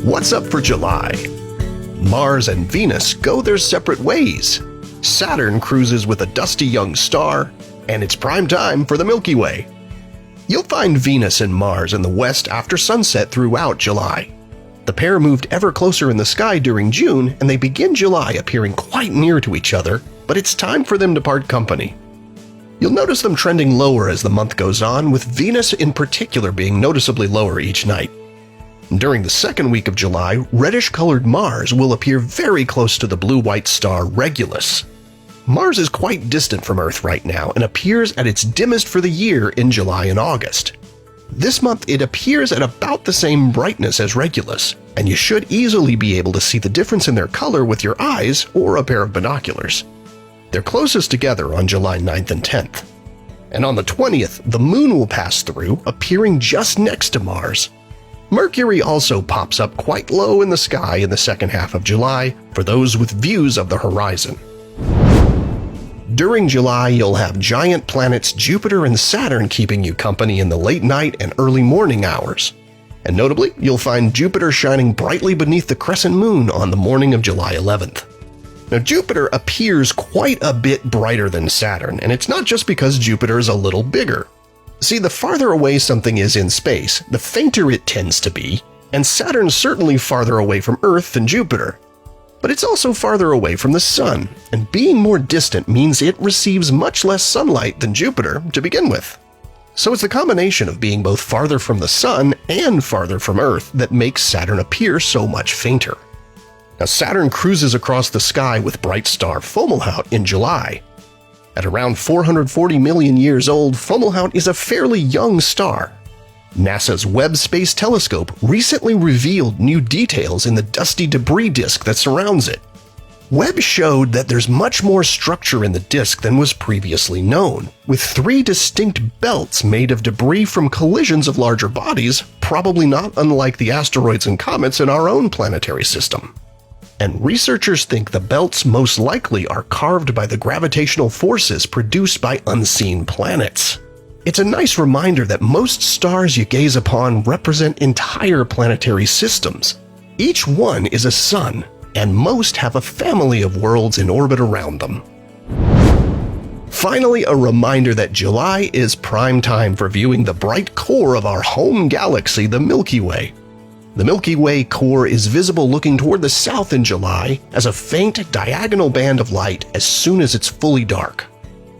What's up for July? Mars and Venus go their separate ways. Saturn cruises with a dusty young star, and it's prime time for the Milky Way. You'll find Venus and Mars in the west after sunset throughout July. The pair moved ever closer in the sky during June, and they begin July appearing quite near to each other, but it's time for them to part company. You'll notice them trending lower as the month goes on, with Venus in particular being noticeably lower each night. During the second week of July, reddish-colored Mars will appear very close to the blue-white star Regulus. Mars is quite distant from Earth right now and appears at its dimmest for the year in July and August. This month it appears at about the same brightness as Regulus, and you should easily be able to see the difference in their color with your eyes or a pair of binoculars. They're closest together on July 9th and 10th. And on the 20th, the Moon will pass through, appearing just next to Mars. Mercury also pops up quite low in the sky in the second half of July for those with views of the horizon. During July, you'll have giant planets Jupiter and Saturn keeping you company in the late night and early morning hours. And notably, you'll find Jupiter shining brightly beneath the crescent moon on the morning of July 11th. Now, Jupiter appears quite a bit brighter than Saturn, and it's not just because Jupiter is a little bigger. See, the farther away something is in space, the fainter it tends to be, and Saturn's certainly farther away from Earth than Jupiter. But it's also farther away from the Sun, and being more distant means it receives much less sunlight than Jupiter to begin with. So it's the combination of being both farther from the Sun and farther from Earth that makes Saturn appear so much fainter. Now, Saturn cruises across the sky with bright star Fomalhaut in July. At around 440 million years old, Fomalhaut is a fairly young star. NASA's Webb Space Telescope recently revealed new details in the dusty debris disk that surrounds it. Webb showed that there's much more structure in the disk than was previously known, with 3 distinct belts made of debris from collisions of larger bodies, probably not unlike the asteroids and comets in our own planetary system. And researchers think the belts most likely are carved by the gravitational forces produced by unseen planets. It's a nice reminder that most stars you gaze upon represent entire planetary systems. Each one is a sun, and most have a family of worlds in orbit around them. Finally, a reminder that July is prime time for viewing the bright core of our home galaxy, the Milky Way. The Milky Way core is visible looking toward the south in July as a faint diagonal band of light as soon as it's fully dark.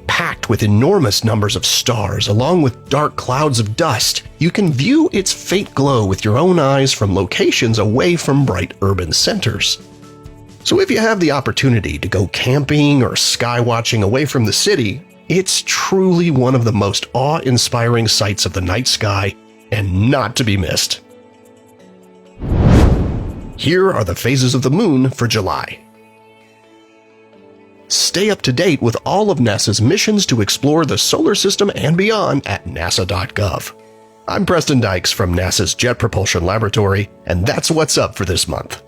Packed with enormous numbers of stars along with dark clouds of dust, you can view its faint glow with your own eyes from locations away from bright urban centers. So if you have the opportunity to go camping or sky watching away from the city, it's truly one of the most awe-inspiring sights of the night sky and not to be missed. Here are the phases of the moon for July. Stay up to date with all of NASA's missions to explore the solar system and beyond at nasa.gov. I'm Preston Dykes from NASA's Jet Propulsion Laboratory, and that's what's up for this month.